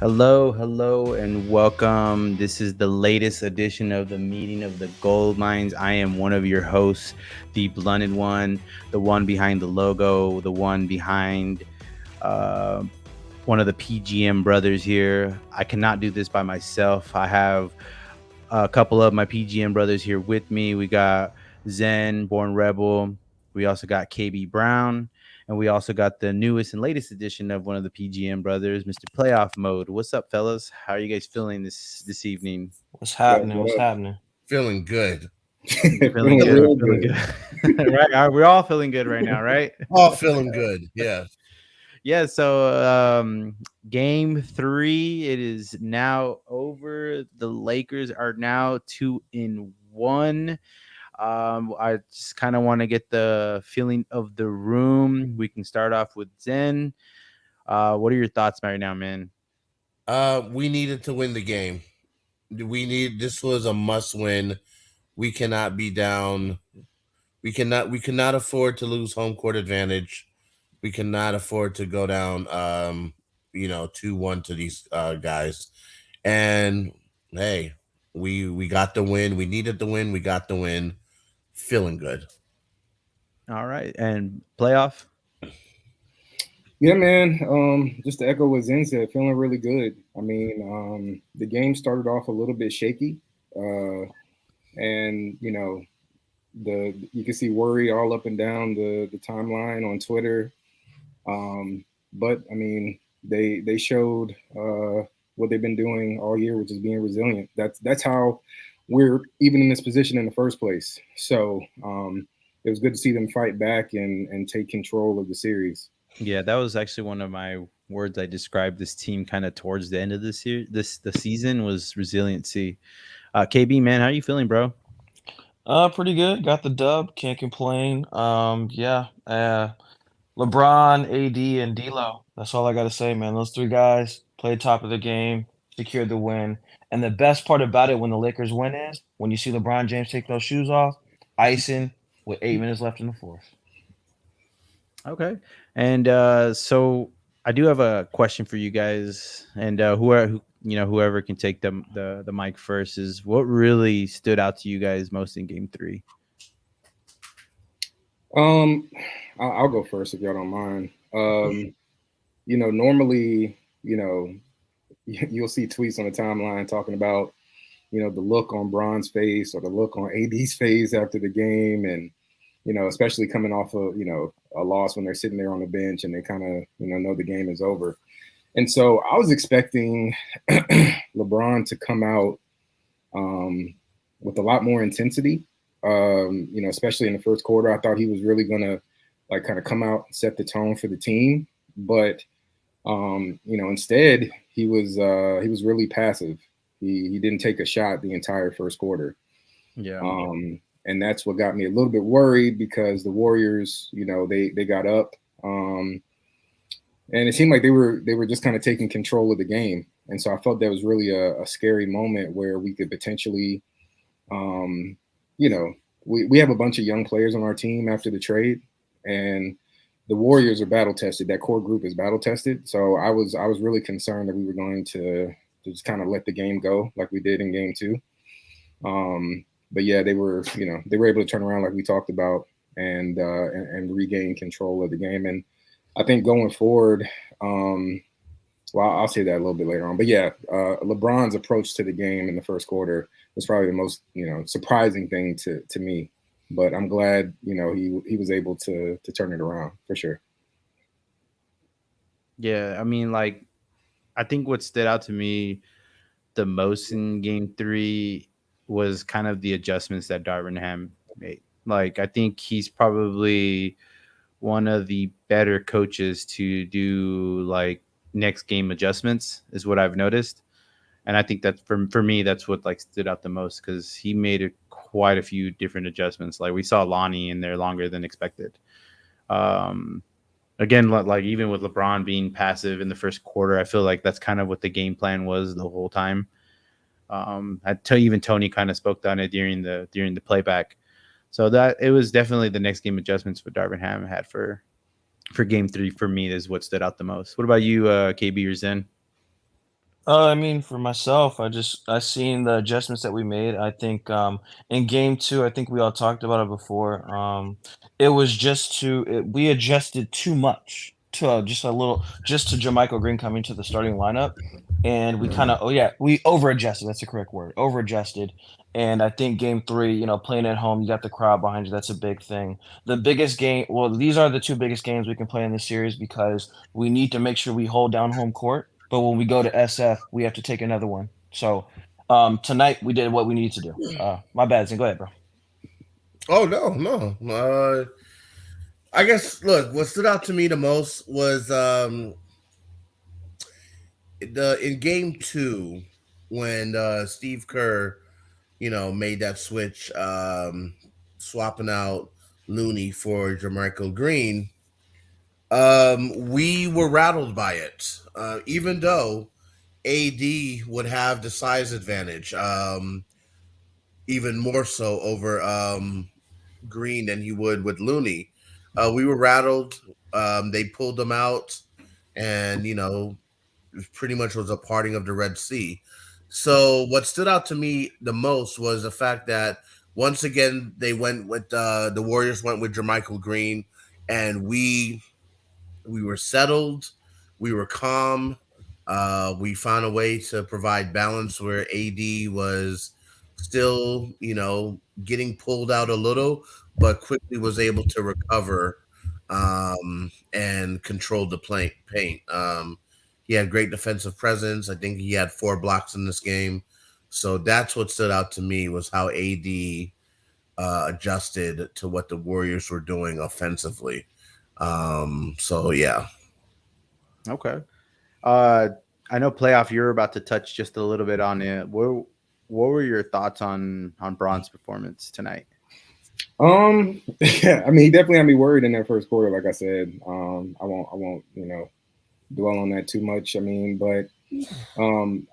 Hello, and welcome. This is the latest edition of the meeting of the Gold Mines. I am one of your hosts, the blunted one, the one behind the logo, the one behind uh, one of the PGM brothers here. I cannot do this by myself. I have a couple of my PGM brothers here with me. We got Zen, Born Rebel. We also got KB Brown. And we also got the newest and latest edition of one of the PGM brothers, Mr. Playoff Mode. What's up, fellas? How are you guys feeling this evening? What's What up? happening? What What's up? happening? Feeling good. Feeling Feeling good. real Feeling good. good. Right? We're all feeling good right now, right? All feeling good. Yeah. Yeah. So, game three, it is now over. The Lakers are now 2-1. I just kind of want to get the feeling of the room. We can start off with Zen. What are your thoughts right now, man? We needed to win the game. This was a must win. We cannot be down. We cannot afford to lose home court advantage. We cannot afford to go down 2-1 to these guys. And hey, we got the win. We needed the win. We got the win. Feeling good. All right, and playoff. Yeah, man. Just to echo what Zen said, feeling really good. I mean, the game started off a little bit shaky, uh, and the you can see worry all up and down the timeline on Twitter. But I mean, they showed what they've been doing all year, which is being resilient. That's how we're even in this position in the first place. So it was good to see them fight back and take control of the series. Yeah, that was actually one of my words I described this team kind of towards the end of this year. The season was resiliency. KB, man, how you feeling, bro? Pretty good. Got the dub. Can't complain. Yeah. LeBron, AD, and D'Lo. That's all I gotta say, man. Those three guys played top of the game, secured the win. And the best part about it when the Lakers win is when you see LeBron James take those shoes off, icing with 8 minutes left in the fourth. Okay, and so I do have a question for you guys, and whoever can take the mic first is what really stood out to you guys most in Game Three. Um, I'll go first if y'all don't mind. Normally, you'll see tweets on the timeline talking about the look on Braun's face or the look on AD's face after the game, and especially coming off of a loss when they're sitting there on the bench and they kind of know the game is over. And so I was expecting LeBron to come out with a lot more intensity. Especially in the first quarter, I thought he was really gonna like kind of come out, set the tone for the team. But instead he was really passive. He didn't take a shot the entire first quarter. Yeah, And that's what got me a little bit worried because the Warriors, they got up, and it seemed like they were just kind of taking control of the game. And so I felt that was really a scary moment where we could potentially, um, you know, we have a bunch of young players on our team after the trade, and the Warriors are battle tested. That core group is battle tested. So I was really concerned that we were going to just kind of let the game go like we did in game two. But yeah, they were able to turn around like we talked about and regain control of the game. And I think going forward, well, I'll say that a little bit later on. But yeah, LeBron's approach to the game in the first quarter was probably the most surprising thing to me. But I'm glad he was able to turn it around for sure. yeah. I mean, like, I think what stood out to me the most in Game Three was kind of the adjustments that Darvin Ham made. Like, I think he's probably one of the better coaches to do like next game adjustments is what I've noticed. And I think that for me that's what like stood out the most because he made quite a few different adjustments. Like we saw Lonnie in there longer than expected. Um, Again, like even with LeBron being passive in the first quarter, I feel like that's kind of what the game plan was the whole time. I tell you, even Tony kind of spoke on it during the playback. So that it was definitely the next game adjustments for Darvin Ham had for game three for me is what stood out the most. What about you, KB or Zen? I mean, for myself, I seen the adjustments that we made. I think in game two, I think we all talked about it before. It was we adjusted too much to just a little just to Jermichael Green coming to the starting lineup, and we kind of we over adjusted. That's the correct word. Over adjusted, and I think game three, playing at home, you got the crowd behind you. That's a big thing. The biggest game. Well, these are the two biggest games we can play in this series because we need to make sure we hold down home court, but when we go to SF, we have to take another one. So tonight we did what we needed to do. My bad, Zane. Go ahead, bro. Oh no, no. I guess look, what stood out to me the most was the in game two when Steve Kerr, made that switch, swapping out Looney for Jermichael Green. We were rattled by it, even though AD would have the size advantage, even more so over Green than he would with Looney. We were rattled. They pulled them out, and it pretty much was a parting of the Red Sea. So what stood out to me the most was the fact that once again they went with the Warriors went with Jermichael Green, and we were settled, we were calm. We found a way to provide balance where AD was still, getting pulled out a little, but quickly was able to recover and control the paint. He had great defensive presence. I think he had 4 blocks in this game. So that's what stood out to me was how AD adjusted to what the Warriors were doing offensively. So yeah. Okay. Uh, I know playoff. You're about to touch just a little bit on it. What were your thoughts on Braun's performance tonight? Yeah, I mean, he definitely had me worried in that first quarter. Like I said, I won't, dwell on that too much. I mean, but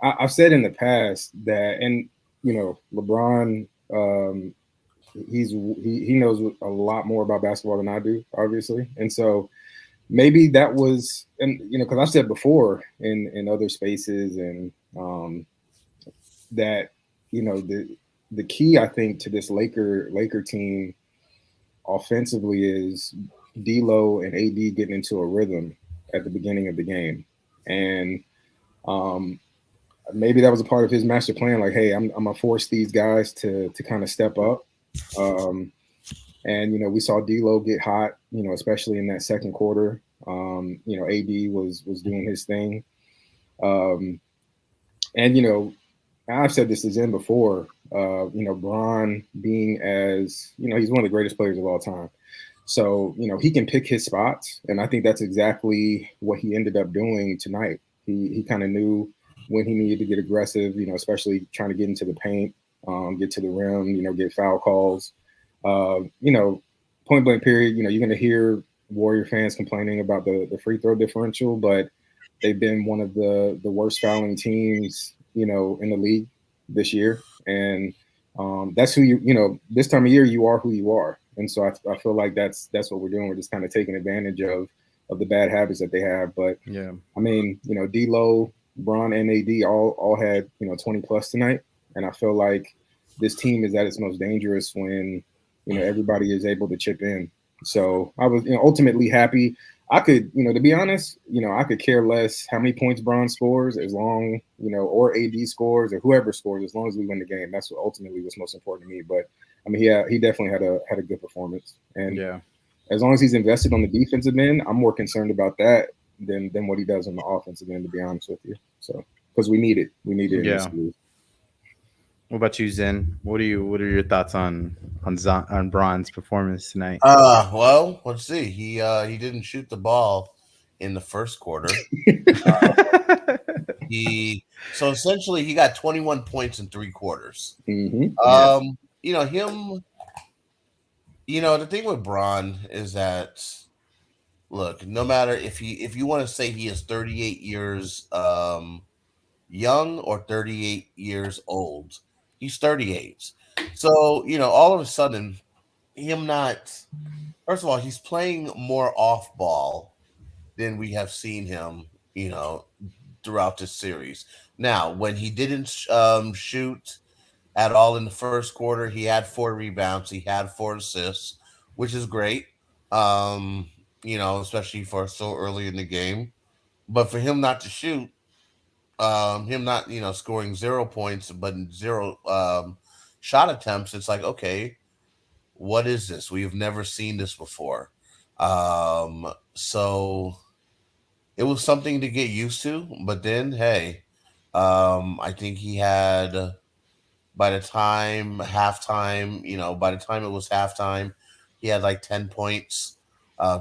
I've said in the past that, and LeBron, he knows a lot more about basketball than I do, obviously, and so maybe that was, and because I've said before in other spaces, and that the key I think to this Laker team offensively is D'Lo and AD getting into a rhythm at the beginning of the game, and um, maybe that was a part of his master plan. Like, hey, I'm gonna force these guys to kind of step up. Um, and we saw D'Lo get hot, especially in that second quarter. AD was doing his thing, um, and I've said this to Zen before. Bron being as he's one of the greatest players of all time. So he can pick his spots, and I think that's exactly what he ended up doing tonight. He kind of knew when he needed to get aggressive, especially trying to get into the paint, get to the rim, get foul calls. Point blank period. You're going to hear Warrior fans complaining about the free throw differential, but they've been one of the worst fouling teams, in the league this year. And that's who this time of year you are who you are. And so I feel like that's what we're doing. We're just kind of taking advantage of the bad habits that they have. But Yeah. I mean, D'Lo, Bron, and AD all had 20 plus tonight, and I feel like this team is at its most dangerous when everybody is able to chip in. So I was ultimately happy. I could, to be honest, I could care less how many points Bron scores as long, or AD scores or whoever scores, as long as we win the game. That's what ultimately was most important to me. But I mean, he definitely had a good performance, and Yeah. as long as he's invested on the defensive end, I'm more concerned about that than what he does on the offensive end, to be honest with you. So because we need it in this Yeah. league. What about you, Zen? What are your thoughts on Braun's performance tonight? Well, let's see. He didn't shoot the ball in the first quarter. He so essentially he got 21 points in 3 quarters. Mm-hmm. Yeah. Him. The thing with Braun is that look, no matter if you want to say he is 38 years young or 38 years old, he's 38. So all of a sudden, him not. First of all, he's playing more off ball than we have seen him, throughout this series. Now, when he didn't shoot at all in the first quarter, he had 4 rebounds, he had 4 assists, which is great. Especially for so early in the game. But for him not to shoot, him not scoring 0 points but zero shot attempts, it's like, okay, what is this? We've never seen this before. So it was something to get used to. But then, hey, I think he had, by the time it was halftime, he had like 10 points.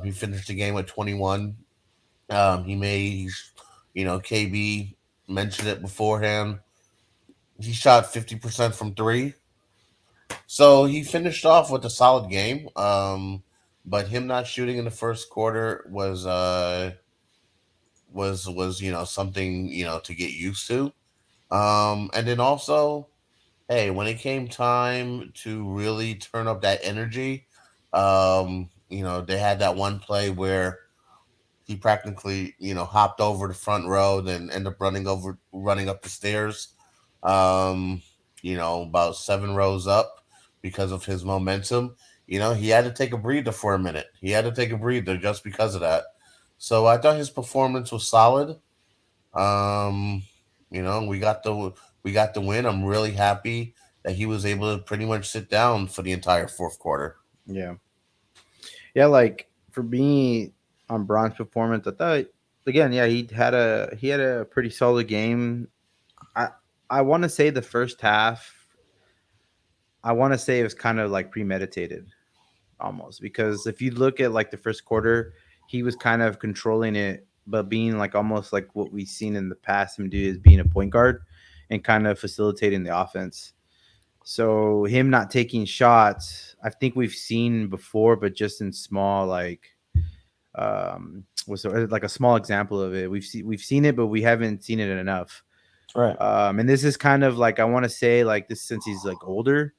He finished the game with 21. He made, KB mentioned it beforehand. He shot 50% from three, so he finished off with a solid game. But him not shooting in the first quarter was something to get used to. And then also, hey, when it came time to really turn up that energy, they had that one play where he practically hopped over the front row, then ended up running up the stairs, um about 7 rows up, because of his momentum. He had to take a breather for a minute. He had to take a breather just because of that. So I thought his performance was solid. um we got the win. I'm really happy that he was able to pretty much sit down for the entire fourth quarter. Yeah, yeah. Like for me on Braun's performance, I thought again, yeah, he had a pretty solid game. I I want to say the first half. I want to say it was kind of like premeditated almost because if you look at like the first quarter, he was kind of controlling it, but being like almost like what we've seen in the past him do is being a point guard and kind of facilitating the offense. So him not taking shots, I think we've seen before, but just in small was like a small example of it. We've seen it, but we haven't seen it enough. Right. And this is kind of like I want to say like this since he's like older,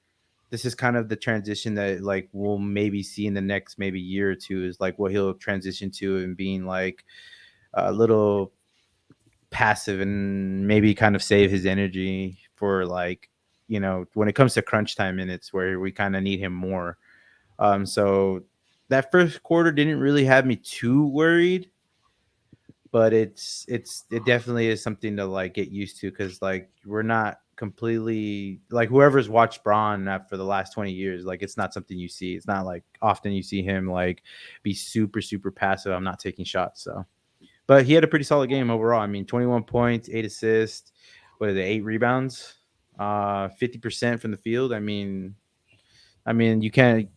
this is kind of the transition that like we'll maybe see in the next maybe year or two is like what he'll transition to and being like a little passive and maybe kind of save his energy for like when it comes to crunch time minutes where we kind of need him more. So that first quarter didn't really have me too worried, but it definitely is something to like get used to because like we're not completely like whoever's watched Braun for the last 20 years, like it's not something you see. It's not like often you see him like be super super passive. I'm not taking shots. So but he had a pretty solid game overall. I mean 21 points, 8 assists, what is it, 8 rebounds, 50% from the field. I mean you can't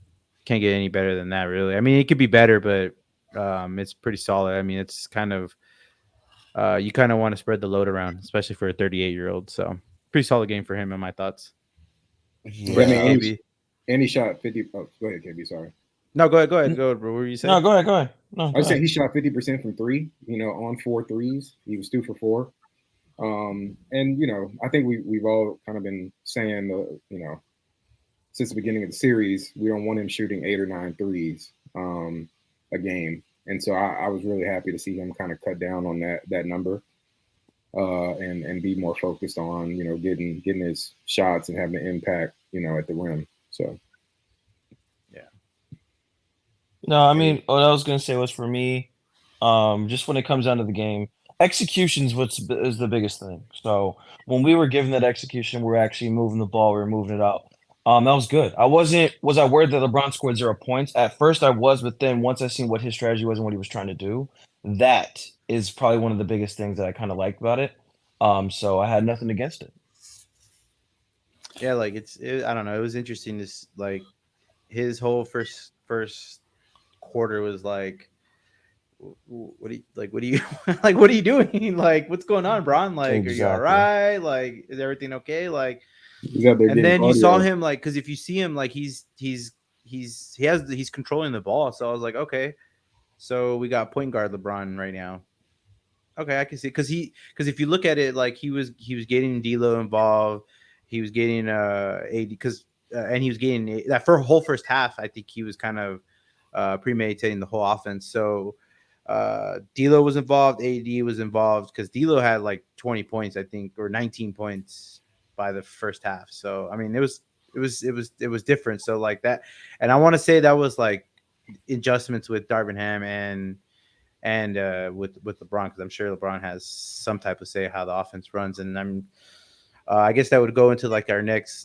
get any better than that really. I mean it could be better, but it's pretty solid. I mean it's kind of you kind of want to spread the load around, especially for a 38-year-old. So pretty solid game for him, in my thoughts. What Yeah, I about you, mean, Yeah. KB? and he shot 50. Oh, go ahead, KB. Sorry. No, go ahead, go ahead, N- go ahead, bro. What were you say? No, go ahead. Go ahead. No, I go was saying ahead. he shot 50% from three. On 4 threes. He was 2 for 4. And I think we've all kind of been saying since the beginning of the series we don't want him shooting 8 or 9 threes a game. And so I was really happy to see him kind of cut down on that number, and be more focused on getting his shots and having an impact at the rim. So Yeah, No, I hey, mean, what I was gonna say was for me, just when it comes down to the game, execution's is the biggest thing. So when we were given that execution, we're actually moving the ball, we are moving it out. That was good. Was I worried that LeBron scored 0 points? At first I was, but then once I seen what his strategy was and what he was trying to do, that is probably one of the biggest things that I kind of liked about it. So I had nothing against it. yeah, like I don't know. It was interesting. This like his whole first quarter was like, what do you like? What do you like? What are you doing? Like, what's going on, Bron? Like, are you all Exactly. right? Like, is everything okay? Like, he's out there and getting then you saw cardio. him like because if you see him like he's controlling the ball. So I was like, okay, so we got point guard LeBron right now. Okay, I can see because if you look at it, like he was getting D'Lo involved, he was getting AD because and he was getting that for whole first half. I think he was kind of premeditating the whole offense. So D'Lo was involved. AD was involved because D'Lo had like 20 points, I think, or 19 points by the first half. So I mean, it was different. So like that, and I want to say that was like adjustments with Darvin Ham and with LeBron, because I'm sure LeBron has some type of say how the offense runs. And I guess that would go into like our next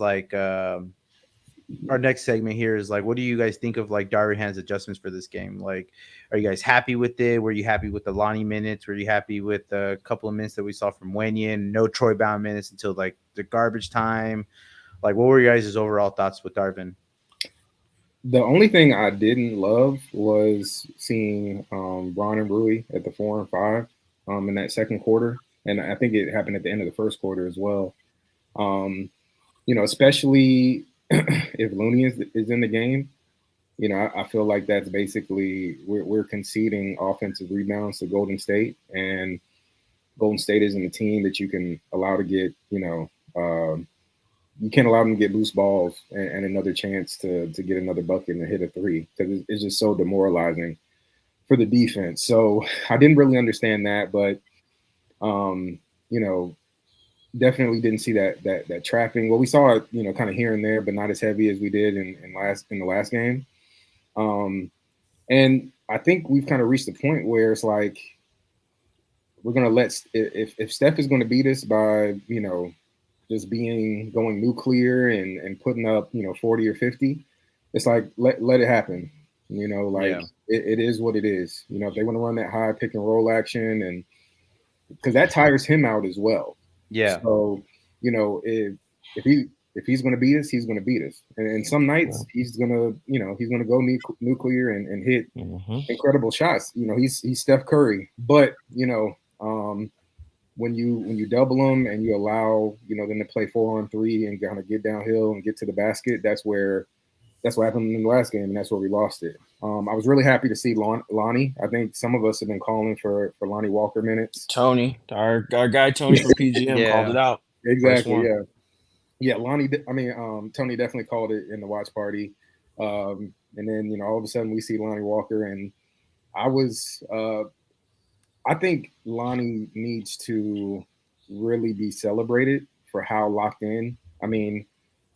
segment here is like, what do you guys think of like Darvin Ham's adjustments for this game? Like, are you guys happy with it? Were you happy with the Lonnie minutes? Were you happy with the couple of minutes that we saw from Wenyan? No Troy Bound minutes until like the garbage time. Like, what were your guys' overall thoughts with Darvin? The only thing I didn't love was seeing Bron and Rui at the 4 and 5 in that second quarter, and I think it happened at the end of the first quarter as well. Um, especially if Looney is in the game. I feel like that's basically we're conceding offensive rebounds to Golden State, and Golden State isn't a team that you can allow to get, you can't allow them to get loose balls and another chance to get another bucket and hit a three, because it's just so demoralizing for the defense. So I didn't really understand that, but um, you know, definitely didn't see that trapping. Well, we saw it, kind of here and there, but not as heavy as we did in the last game. And I think we've kind of reached the point where it's like we're gonna let if Steph is going to beat us by just being going nuclear and putting up 40 or 50, it's like let it happen. Like Yeah. it is what it is. If they want to run that high pick and roll action, and because that tires him out as well. Yeah. So, if he if he's going to beat us, he's going to beat us. And some nights he's gonna go nuclear and hit incredible shots. He's Steph Curry, but when you double them and you allow them to play 4-on-3 and kind of get downhill and get to the basket, that's what happened in the last game, and that's where we lost it. I was really happy to see Lonnie. I think some of us have been calling for Lonnie Walker minutes. Tony, our guy Tony from PGM called it Yeah. out. First Exactly. one. Yeah. Lonnie. I mean, Tony definitely called it in the watch party. And then all of a sudden we see Lonnie Walker, and I was. I think Lonnie needs to really be celebrated for how locked in. I mean,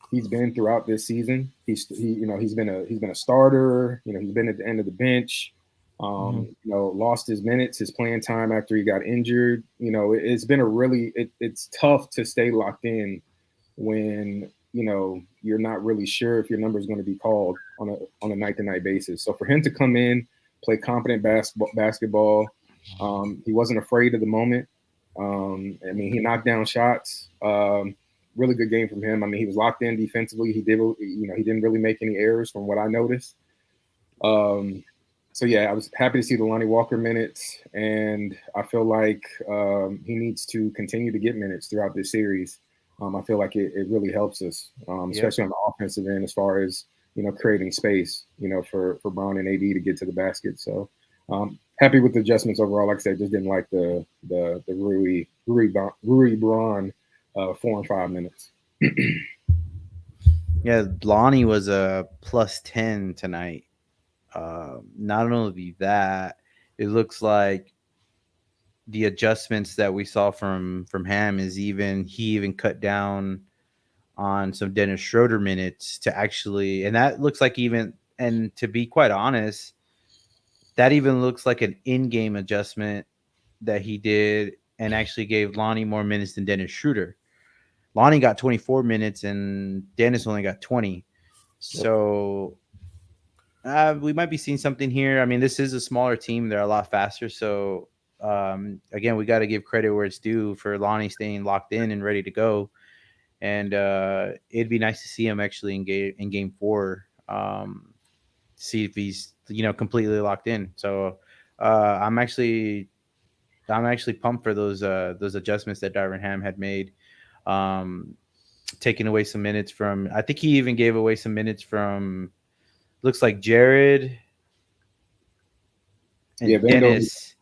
he's been throughout this season. He's been a starter. He's been at the end of the bench. Lost his minutes, his playing time after he got injured. It's been it's tough to stay locked in when you're not really sure if your number is going to be called on a night to night basis. So for him to come in, play competent basketball, he wasn't afraid of the moment. I mean, he knocked down shots. Really good game from him. I mean, he was locked in defensively. He didn't really make any errors from what I noticed. So yeah, I was happy to see the Lonnie Walker minutes, and I feel like he needs to continue to get minutes throughout this series. I feel like it really helps us, especially on the offensive end, as far as creating space, for Brown and AD to get to the basket. So happy with the adjustments overall. Like I said, just didn't like the Rui Braun 4 and 5 minutes. Yeah. Lonnie was a plus 10 tonight. Not only that, it looks like the adjustments that we saw from Ham is he even cut down on some Dennis Schroeder minutes to actually, and that looks like even, and to be quite honest, that even looks like an in-game adjustment that he did and actually gave Lonnie more minutes than Dennis Schroeder. Lonnie got 24 minutes and Dennis only got 20. So we might be seeing something here. I mean, this is a smaller team; they're a lot faster. So again, we got to give credit where it's due for Lonnie staying locked in and ready to go. And it'd be nice to see him actually in game 4. See if he's completely locked in. So I'm actually pumped for those adjustments that Darvin Ham had made. Um, Taking away some minutes from, I think he even gave away some minutes from, looks like Jared Yeah, and Vando, Dennis.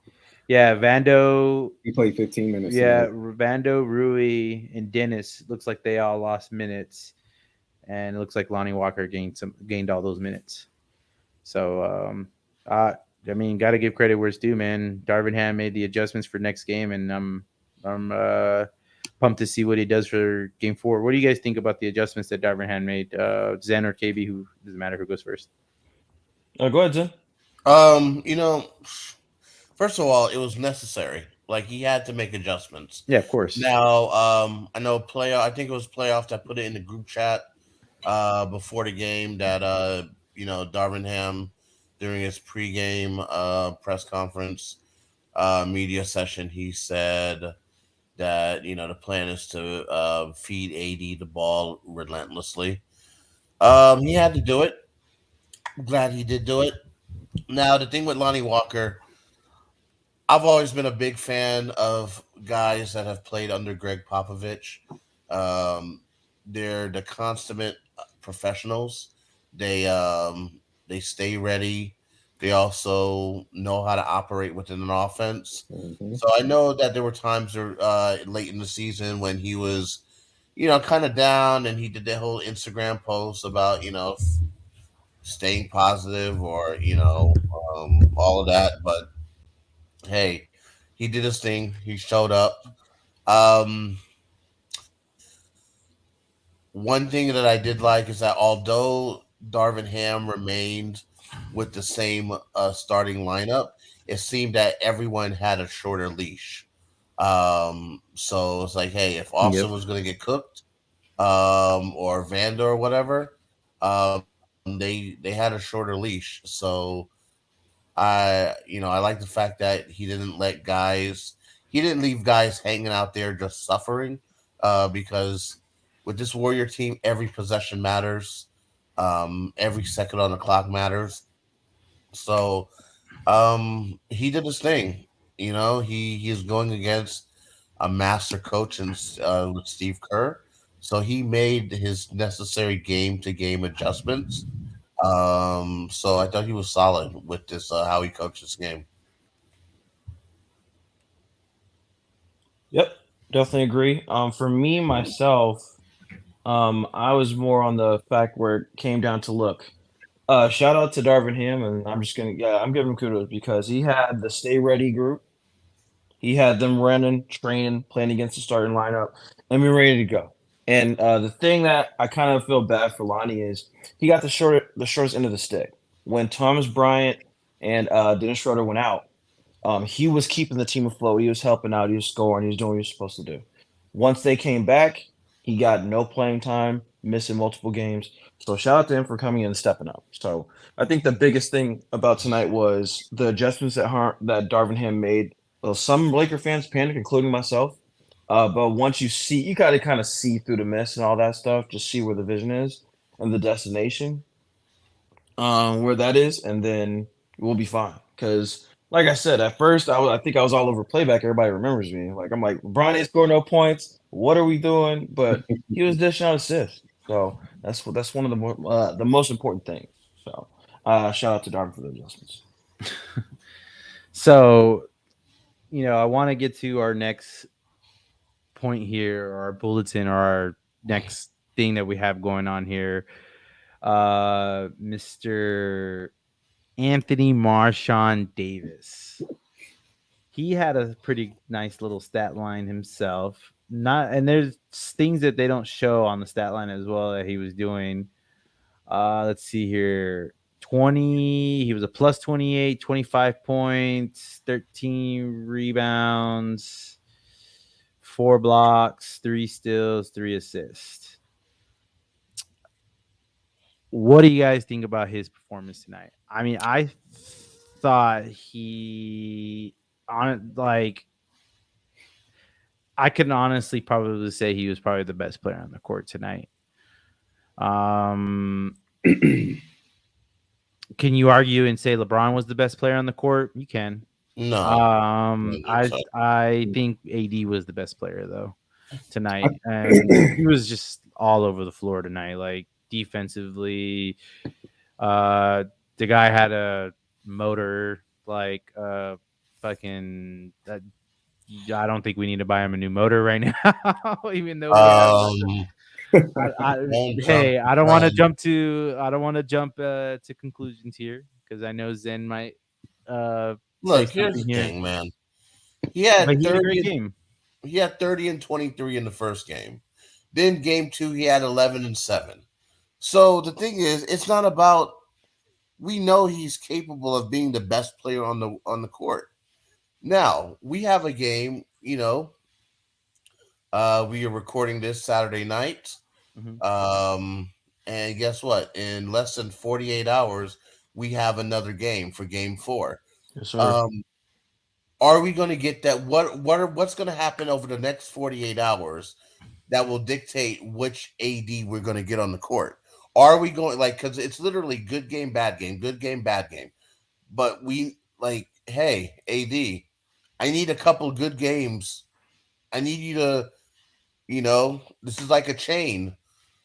Yeah, Vando. he played 15 minutes Yeah, tonight. Vando, Rui, and Dennis. Looks like they all lost minutes, and it looks like Lonnie Walker gained all those minutes. So I mean, got to give credit where it's due, man. Darvin Ham made the adjustments for next game, and I'm pumped to see what he does for game 4. What do you guys think about the adjustments that Darvin Ham made? Zen or KB? Who doesn't matter who goes first. Go ahead, Zen. You know, first of all, it was necessary. Like he had to make adjustments. Yeah, of course. Now, I know playoff. I think it was playoff that put it in the group chat before the game that Darvin Ham during his pregame press conference media session he said that the plan is to feed AD the ball relentlessly. He had to do it. Glad he did do it. Now the thing with Lonnie Walker, I've always been a big fan of guys that have played under Greg Popovich. Um, they're the consummate professionals. They stay ready. They also know how to operate within an offense. Mhm. So I know that there were times late in the season when he was, kind of down, and he did that whole Instagram post about staying positive or all of that. But hey, he did his thing. He showed up. Um, One thing that I did like is that although Darvin Ham remained with the same starting lineup, it seemed that everyone had a shorter leash. So it's like, hey, if Yep. Austin was going to get cooked, or Vanda or whatever, they had a shorter leash. So I like the fact that he didn't leave guys hanging out there just suffering, because with this Warrior team, every possession matters, every second on the clock matters. So he did his thing. He is going against a master coach with Steve Kerr, so he made his necessary game to game adjustments. So I thought he was solid with this how he coached this game. Yep, definitely agree. For me myself, I was more on the fact where it came down to look. Shout out to Darvin Ham, and I'm giving him kudos because he had the stay ready group. He had them running, training, playing against the starting lineup, and we ready to go. And the thing that I kind of feel bad for Lonnie is he got the shortest end of the stick when Thomas Bryant and Dennis Schroeder went out. He was keeping the team afloat. He was helping out. He was scoring. He was doing what he was supposed to do. Once they came back, he got no playing time, missing multiple games. So shout out to him for coming in and stepping up. So I think the biggest thing about tonight was the adjustments that Darvin Ham made. Well, some Laker fans panic, including myself. But once you got to kind of see through the mist and all that stuff, just see where the vision is and the destination where that is, and then we'll be fine. Because, like I said, at first I think I was all over playback. Everybody remembers me. Like I'm like LeBron ain't scored no points. What are we doing? But he was dishing out assists. So that's one of the most important things. So shout out to Darvin for the adjustments. So, I want to get to our next point here, or our bulletin, or our next thing that we have going on here. Mr. Anthony Marshawn Davis. He had a pretty nice little stat line himself. And there's things that they don't show on the stat line as well that he was doing. Let's see here. 20, he was a plus 28, 25 points, 13 rebounds, 4 blocks, 3 steals, 3 assists. What do you guys think about his performance tonight? I mean, I thought I can honestly probably say he was probably the best player on the court tonight. Can you argue and say LeBron was the best player on the court? You can. No, no, no, I so. I think AD was the best player though tonight, and he was just all over the floor tonight. Like defensively, the guy had a motor like fucking. I don't think we need to buy him a new motor right now, even though we have. Um, Tom, Hey, I don't want to jump to conclusions here because I know Zen might say Look, here's something the here, thing, man. He but had he had a 30 great and, game. he had 30 and 23 in the first game. Then game 2 he had 11 and 7. So the thing is, it's not about, we know he's capable of being the best player on the court. Now, we have a game, we are recording this Saturday night. Mhm. Um, and guess what? In less than 48 hours, we have another game for game 4. Yes, sir. Um, are we going to get that? What's going to happen over the next 48 hours that will dictate which AD we're going to get on the court? Are we going, like, because it's literally good game, bad game, good game, bad game. But we, like, hey, AD, I need a couple good games. I need you to, this is like a chain.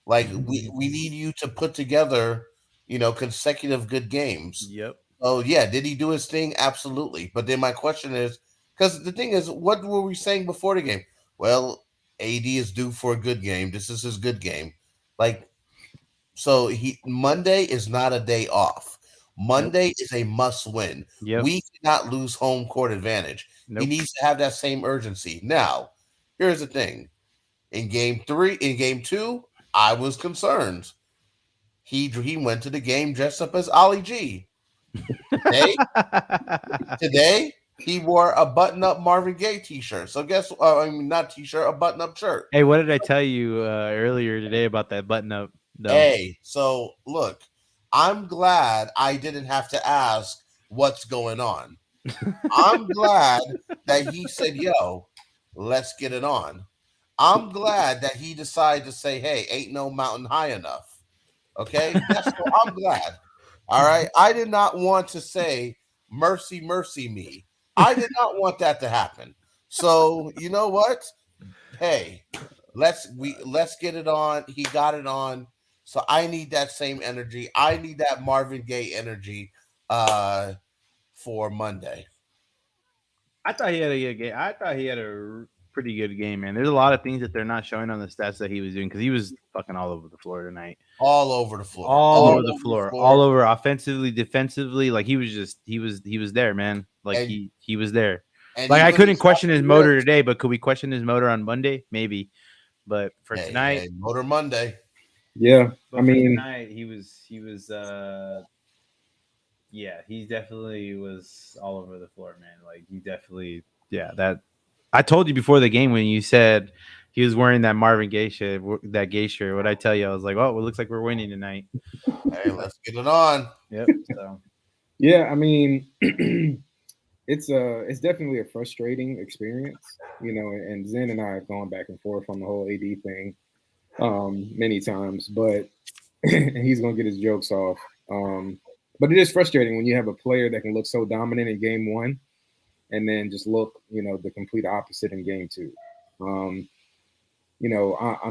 Like, we need you to put together, consecutive good games. Yep. Oh yeah, did he do his thing? Absolutely. But then my question is, because the thing is, what were we saying before the game? Well, AD is due for a good game. This is his good game. Like, so Monday is not a day off. Nope. Monday is a must win. Yep. We cannot lose home court advantage. He Nope. needs to have that same urgency. Now, here's the thing. In game 2, I was concerned. He went to the game dressed up as Ali G. Today he wore a button-up Marvin Gaye t-shirt. So not t-shirt, a button-up shirt. Hey, what did I tell you earlier today about that button up though? Hey, so look, I'm glad I didn't have to ask what's going on. I'm glad that he said, "Yo, let's get it on." I'm glad that he decided to say, "Hey, ain't no mountain high enough." Okay, I'm glad. All right, I did not want to say "mercy, mercy me." I did not want that to happen. So you know what? Hey, let's get it on. He got it on. So I need that same energy. I need that Marvin Gaye energy for Monday. I thought he had a good game. I thought he had a pretty good game, man. There's a lot of things that they're not showing on the stats that he was doing because he was fucking all over the floor tonight. All over the floor. All over the floor. All over offensively, defensively. Like he was there, man. Like And- he was there. And Like I even couldn't the question his stuff he motor ripped- today, but could we question his motor on Monday? Maybe. But for tonight, Hey, Motor Monday. Yeah, but I for mean, tonight he was yeah, he definitely was all over the floor, man. Like he definitely, yeah. That I told you before the game when you said he was wearing that Marvin Gaye shirt, that gay shirt. What I tell you, I was like, oh, it looks like we're winning tonight. Hey, let's get it on. Yep. So yeah, I mean, it's definitely a frustrating experience, and Zen and I have gone back and forth on the whole AD thing many times, but he's gonna get his jokes off. But it is frustrating when you have a player that can look so dominant in game 1 and then just look, the complete opposite in game 2. I'm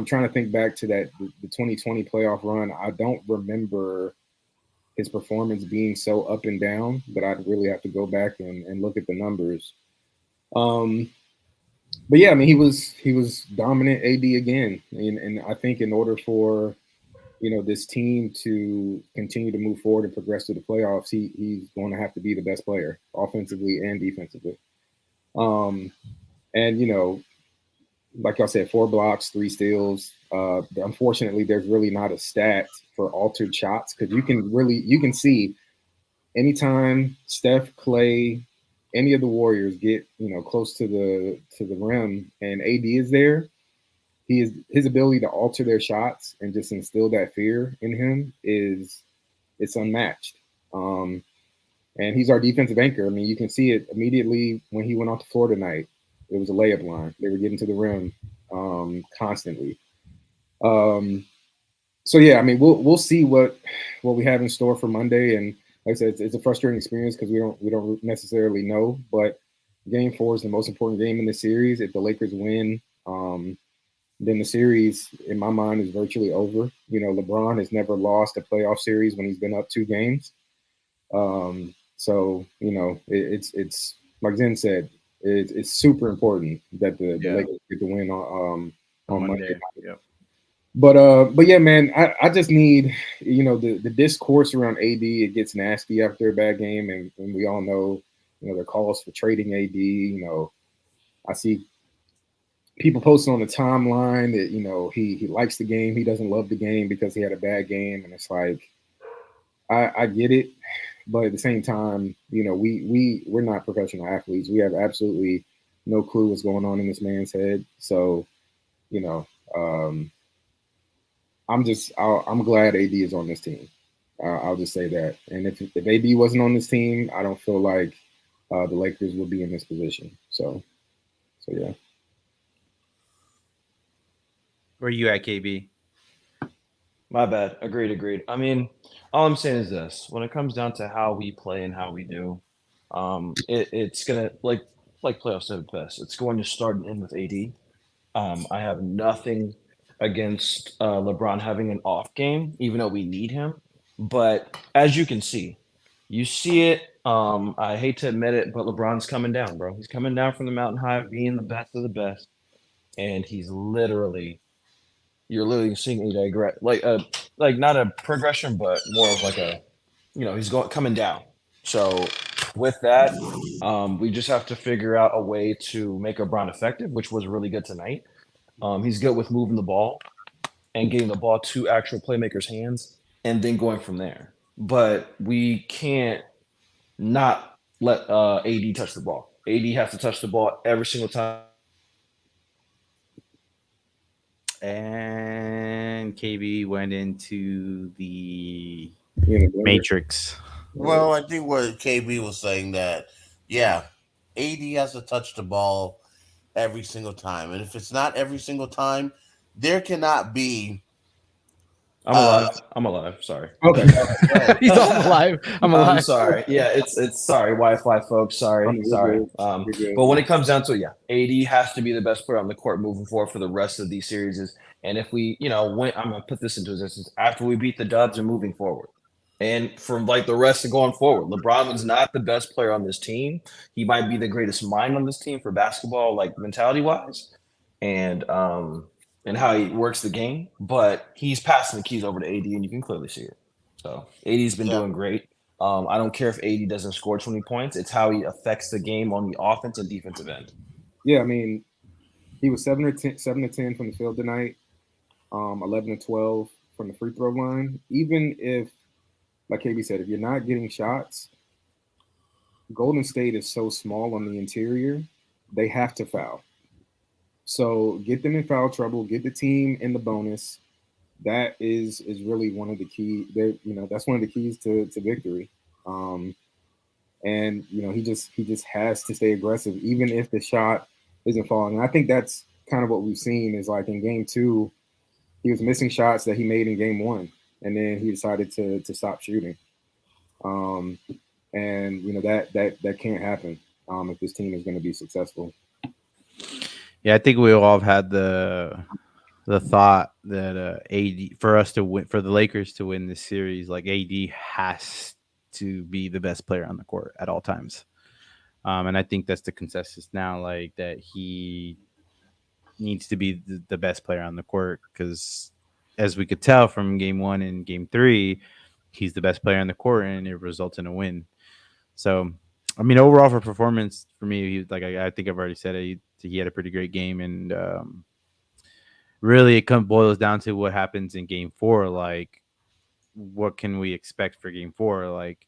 trying to think back to the 2020 playoff run. I don't remember his performance being so up and down, but I'd really have to go back and look at the numbers. But yeah, I mean, he was dominant AD again, and I think in order for this team to continue to move forward and progress to the playoffs, he's going to have to be the best player offensively and defensively. And like I said, 4 blocks, 3 steals. Unfortunately, there's really not a stat for altered shots because you can see anytime Steph, Clay, any of the Warriors get close to the rim and AD is there, his ability to alter their shots and just instill that fear in him it's unmatched. And he's our defensive anchor. I mean, you can see it immediately when he went off the floor tonight. It was a layup line. They were getting to the rim constantly. So yeah, I mean, we'll see what we have in store for Monday. And like I said, it's a frustrating experience because we don't necessarily know. But Game 4 is the most important game in the series. If the Lakers win, then the series, in my mind, is virtually over. LeBron has never lost a playoff series when he's been up 2 games. So it's like Zen said, it's super important that the Lakers get the win on Monday. Yep. But yeah, man, I just need, the discourse around AD. It gets nasty after a bad game, and we all know, there are calls for trading AD. I see people posting on the timeline that he likes the game, he doesn't love the game because he had a bad game, and it's like I get it, but at the same time, we're not professional athletes. We have absolutely no clue what's going on in this man's head. So you know, um, I'm glad AD is on this team. I'll just say that. And if AD wasn't on this team, I don't feel like the Lakers would be in this position. So yeah. Where you at, KB? My bad. Agreed. Agreed. I mean, all I'm saying is this: when it comes down to how we play and how we do, it's gonna like playoffs said it best. It's going to start and end with AD. I have nothing against LeBron having an off game, even though we need him. But as you see it. I hate to admit it, but LeBron's coming down, bro. He's coming down from the mountain high, of being the best of the best, and you're literally seeing a like not a progression, but more of like a, he's going coming down. So with that, we just have to figure out a way to make LeBron effective, which was really good tonight. He's good with moving the ball and getting the ball to actual playmakers' hands, and then going from there. But we can't not let AD touch the ball. AD has to touch the ball every single time we play him. And KB went into the You know, Denver. Matrix. Yeah. Well, I think what KB was saying that, yeah, AD has to touch the ball every single time, and if it's not every single time, there cannot be. I'm Uh, alive. I'm alive. Sorry. Okay. All right. Go ahead. He's all alive. I'm I'm alive. sorry. Yeah, it's sorry, Wi-Fi folks. I Sorry, mean, sorry. you're good. You're But when good. it comes down to it, yeah, AD has to be the best player on the court moving forward for the rest of these series. And if we, when I'm gonna put this into existence after we beat the Dubs and moving forward, and from like the rest of going forward, LeBron was not the best player on this team. He might be the greatest mind on this team for basketball, like mentality wise, and um, and how he works the game. But he's passing the keys over to AD, and you can clearly see it. So AD's been yeah, doing great. I don't care if AD doesn't score 20 points. It's how he affects the game on the offense and defensive end. Yeah, I mean, he was 7 to 10 from the field tonight. 11 to 12 from the free throw line. Even if, like KB said, if you're not getting shots, Golden State is so small on the interior, they have to foul. So get them in foul trouble, get the team in the bonus. That is really one of the key. That's one of the keys to victory. Um, and he just has to stay aggressive, even if the shot isn't falling. And I think that's kind of what we've seen is like in game two, he was missing shots that he made in game one, and then he decided to stop shooting. Um, and that can't happen if this team is going to be successful. Yeah, I think we all have had the thought that AD for us to win, for the Lakers to win this series, like AD has to be the best player on the court at all times. And I think that's the consensus now, like that he needs to be the best player on the court because, as we could tell from game one and game three, he's the best player on the court, and it results in a win. So, I mean, overall for performance for me, like I think I've already said it. He had a pretty great game, and really it boils down to what happens in game four. Like, what can we expect for game four? Like,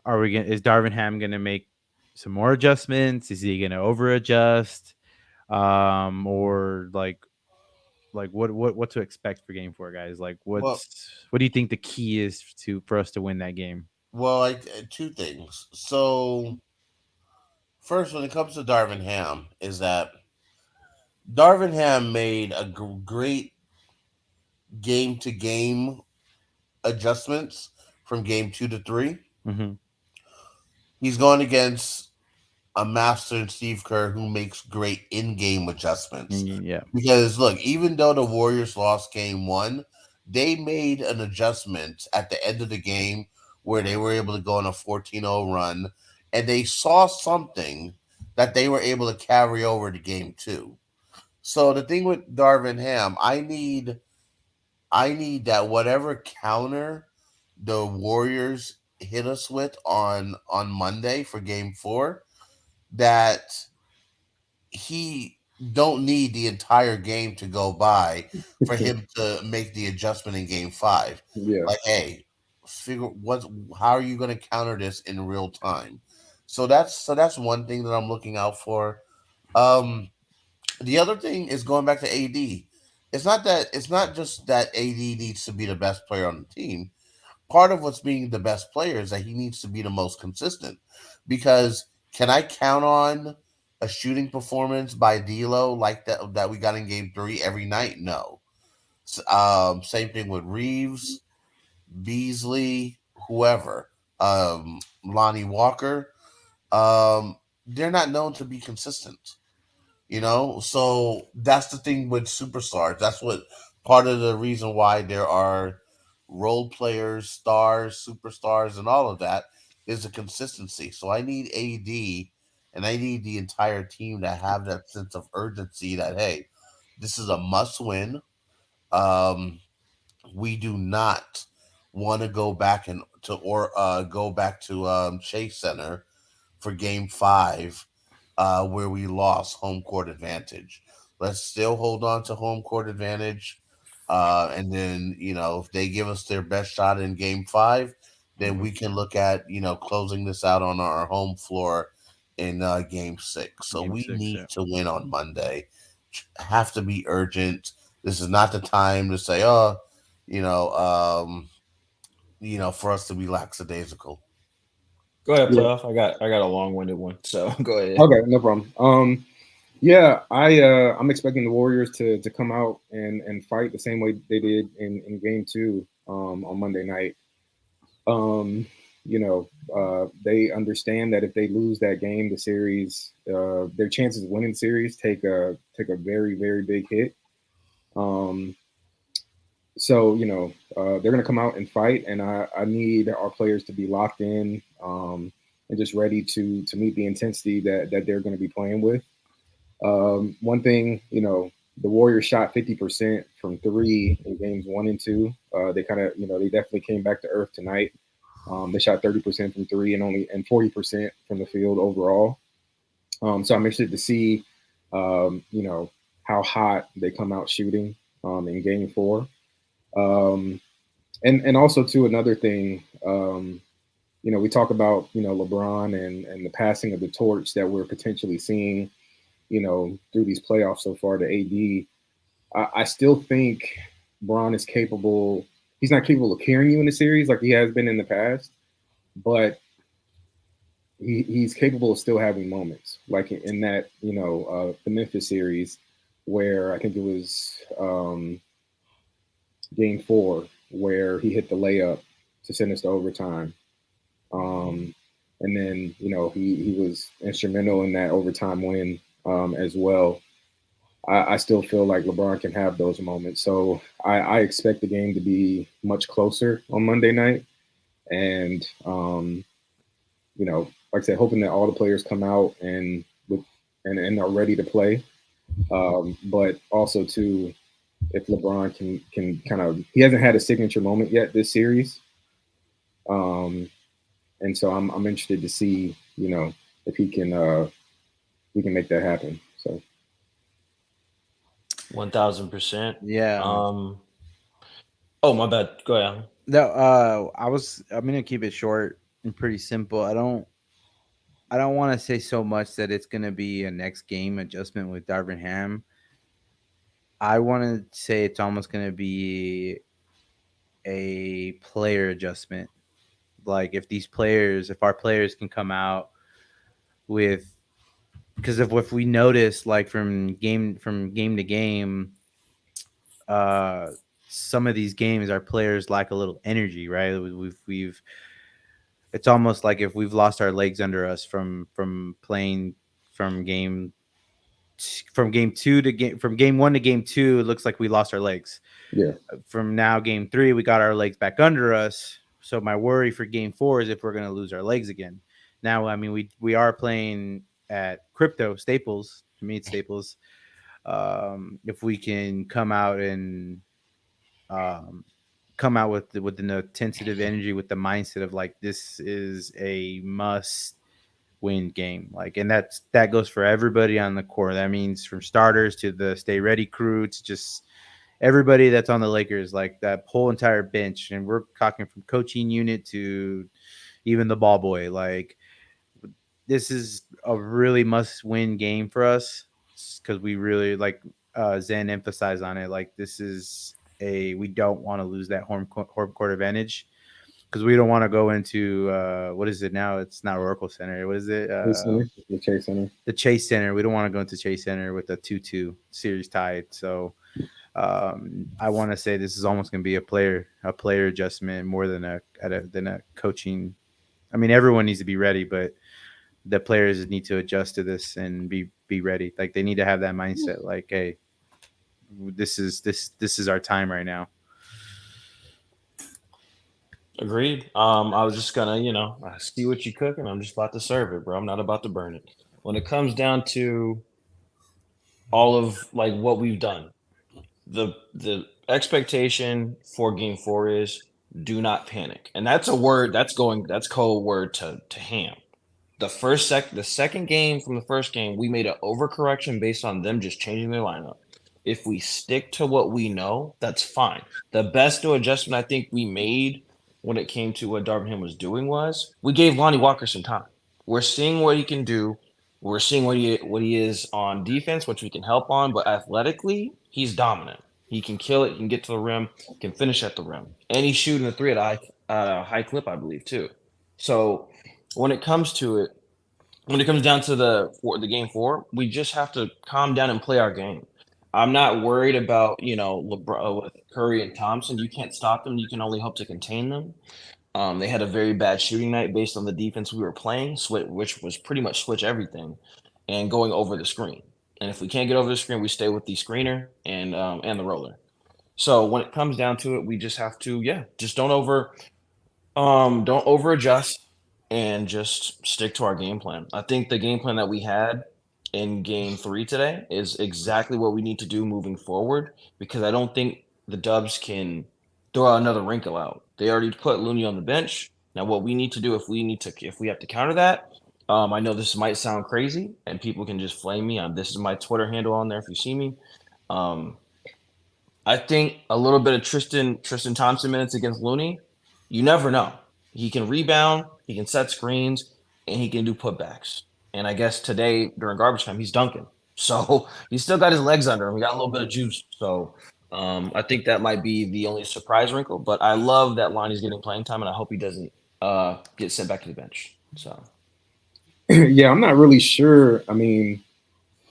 is Darvin Ham gonna make some more adjustments? Is he gonna over adjust? Or like what to expect for game four, guys? Like, well, what do you think the key is to for us to win that game? two things. So first, when it comes to Darvin Ham, is that Darvin Ham made a great game to game adjustments from game 2 to 3. Mm-hmm. He's going against a master in Steve Kerr who makes great in game adjustments. Yeah. Because look, even though the Warriors lost game one, they made an adjustment at the end of the game where they were able to go on a 14-0 run, and they saw something that they were able to carry over to game two. So the thing with Darvin Ham, I need I need that whatever counter the Warriors hit us with on Monday for game 4, that he don't need the entire game to go by for him to make the adjustment in game 5. Yeah. Like, hey, figure what how are you going to counter this in real time? So that's one thing that I'm looking out for. Um the other thing is going back to AD. It's not just that AD needs to be the best player on the team. Part of what's being the best player is that he needs to be the most consistent. Because can I count on a shooting performance by D'Lo like that we got in Game 3 every night? No. Same thing with Reeves, Beasley, whoever, Lonnie Walker. They're not known to be consistent. So that's the thing with superstars. That's what part of the reason why there are role players, stars, superstars, and all of that is the consistency. So I need AD and I need the entire team to have that sense of urgency that, hey, this is a must win. Um, we do not want to go back and to or go back to Chase Center for game 5, where we lost home court advantage. Let's still hold on to home court advantage. And then, if they give us their best shot in game 5, then Mhm. we can look at, closing this out on our home floor in game 6. So Game we six, need yeah. to win on Monday. Have to be urgent. This is not the time to say, oh, you know, um, for us to be lackadaisical. Go ahead, Yeah. playoff. I got a long winded one, so go ahead. Okay, no problem. Yeah, I'm expecting the Warriors to come out and fight the same way they did in game 2 on Monday night. Um, they understand that if they lose that game, the series, their chances of winning the series take a very, very big hit. Um, so they're going to come out and fight, and I need our players to be locked in, and just ready to meet the intensity that they're going to be playing with. One thing, the Warriors shot 50% from three in games 1 and 2. They kind of, they definitely came back to earth tonight. They shot 30% from three and 40% from the field overall. So I'm interested to see, how hot they come out shooting in game 4. Um, and also too, another thing, we talk about, LeBron and the passing of the torch that we're potentially seeing, through these playoffs so far to AD. I still think Braun is capable. He's not capable of carrying you in the series like he has been in the past, but he's capable of still having moments like in that the Memphis series where I think it was game 4 where he hit the layup to send us to overtime. Um, and then he was instrumental in that overtime win as well. I still feel like LeBron can have those moments. So I expect the game to be much closer on Monday night. And, like I said, hoping that all the players come out and are ready to play. But also, too, if LeBron can kind of, he hasn't had a signature moment yet this series. Um, and so I'm interested to see, if he can make that happen. So 1000%. Yeah. Um. Oh, my bad. Go ahead. No, I'm gonna keep it short and pretty simple. I don't want to say so much that it's gonna be a next game adjustment with Darvin Ham. I want to say it's almost gonna be a player adjustment. Like if our players can come out with, because of what we noticed, like from game to game, uh, some of these games our players lack a little energy, right? We've it's almost like if we've lost our legs under us from playing from game from game 2 to game from game 1 to game 2. It looks like we lost our legs. yeah, From now game 3 we got our legs back under us. So my worry for game 4 is if we're going to lose our legs again. Now I mean we are playing at Crypto Staples. To me it's Staples. If we can come out um, come out with the tentative energy, with the mindset of like this is a must win game. Like, and that goes for everybody on the court. That means from starters to the stay ready crew to just everybody that's on the Lakers, like that whole entire bench. And we're talking from coaching unit to even the ball boy. Like, this is a really must win game for us because we really like Zen emphasized on it. Like, this is we don't want to lose that home court advantage because we don't want to go into what is it now? It's not Oracle Center. What is it? Chase Center, the Chase Center. The Chase Center. We don't want to go into Chase Center with a 2-2 series tied. So I want to say this is almost going to be a player adjustment more than a coaching. I mean, everyone needs to be ready, but the players need to adjust to this and be ready. Like, they need to have that mindset. Like, hey, this is our time right now. Agreed. I was just gonna, I see what you cook, and I'm just about to serve it, bro. I'm not about to burn it. When it comes down to all of like what we've done, the expectation for Game Four is do not panic, and that's a word that's code word to Ham. The second game from the first game, we made an overcorrection based on them just changing their lineup. If we stick to what we know, that's fine. The best new adjustment I think we made when it came to what Darvin was doing was we gave Lonnie Walker some time. We're seeing what he can do. We're seeing what he is on defense, which we can help on, but athletically, he's dominant. He can kill it, he can get to the rim, can finish at the rim. And he's shooting the three at a high clip, I believe, too. So when it comes to it, when it comes down to the game four, we just have to calm down and play our game. I'm not worried about LeBron with Curry and Thompson. You can't stop them. You can only hope to contain them. They had a very bad shooting night based on the defense we were playing, which was pretty much switch everything and going over the screen. And if we can't get over the screen, we stay with the screener and the roller. So when it comes down to it, we just have to just don't over adjust and just stick to our game plan. I think the game plan that we had in game three today is exactly what we need to do moving forward because I don't think the Dubs can throw out another wrinkle out. They already put Looney on the bench. Now, what we need to do if we have to counter that, I know this might sound crazy and people can just flame me. This is my Twitter handle on there if you see me. Um, I think a little bit of Tristan Thompson minutes against Looney, you never know. He can rebound, he can set screens, and he can do putbacks. And I guess today during garbage time, he's dunking. So he's still got his legs under him. He got a little bit of juice. So I think that might be the only surprise wrinkle. But I love that Lonnie's getting playing time, and I hope he doesn't get sent back to the bench. So Yeah, I'm not really sure. I mean,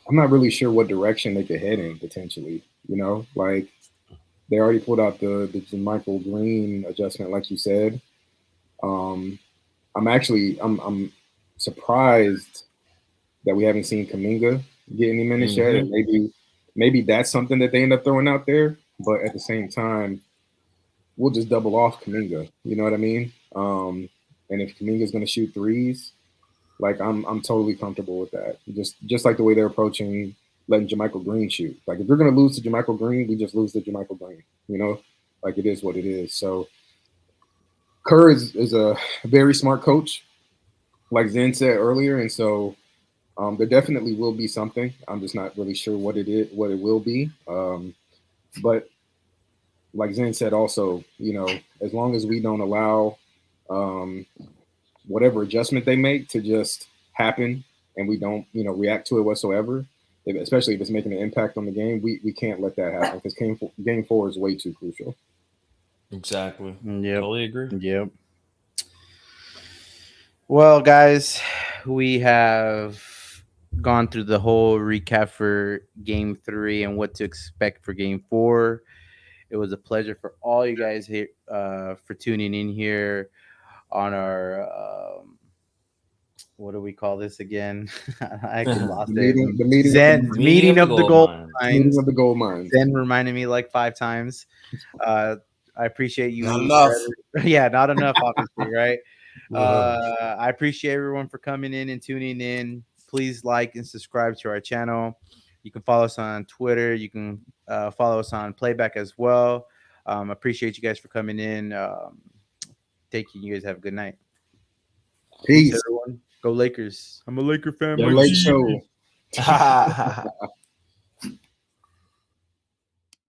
I'm not really sure what direction they could head in potentially. Like they already pulled out the Michael Green adjustment, like you said. Um, I'm surprised that we haven't seen Kaminga get any minutes yet, and maybe that's something that they end up throwing out there. But at the same time, we'll just double off Kaminga. You know what I mean? And if Kaminga's going to shoot threes, like I'm totally comfortable with that. Just like the way they're approaching letting JaMychal Green shoot. Like if you're going to lose to JaMychal Green, we just lose to JaMychal Green. Like it is what it is. So Kerr is a very smart coach, like Zen said earlier, and so there definitely will be something. I'm just not really sure what it is, what it will be. But like Zen said, also, as long as we don't allow whatever adjustment they make to just happen, and we don't, react to it whatsoever, especially if it's making an impact on the game, we can't let that happen because game four is way too crucial. exactly. Yep. Totally agree. Yep. Well, guys, we have gone through the whole recap for game 3 and what to expect for game 4. It was a pleasure for all you guys here for tuning in here on our what do we call this again? I actually lost it. The meeting, Zen meeting of the gold meeting mines. of the gold mines. Zen reminded me like 5 times. I appreciate you. Not enough. Yeah, not enough, obviously, right? I appreciate everyone for coming in and tuning in. Please like and subscribe to our channel. You can follow us on Twitter. You can follow us on Playback as well. Appreciate you guys for coming in. Take you. You guys have a good night. Peace. Everyone. Go Lakers. I'm a Laker fan. Your my late G. show.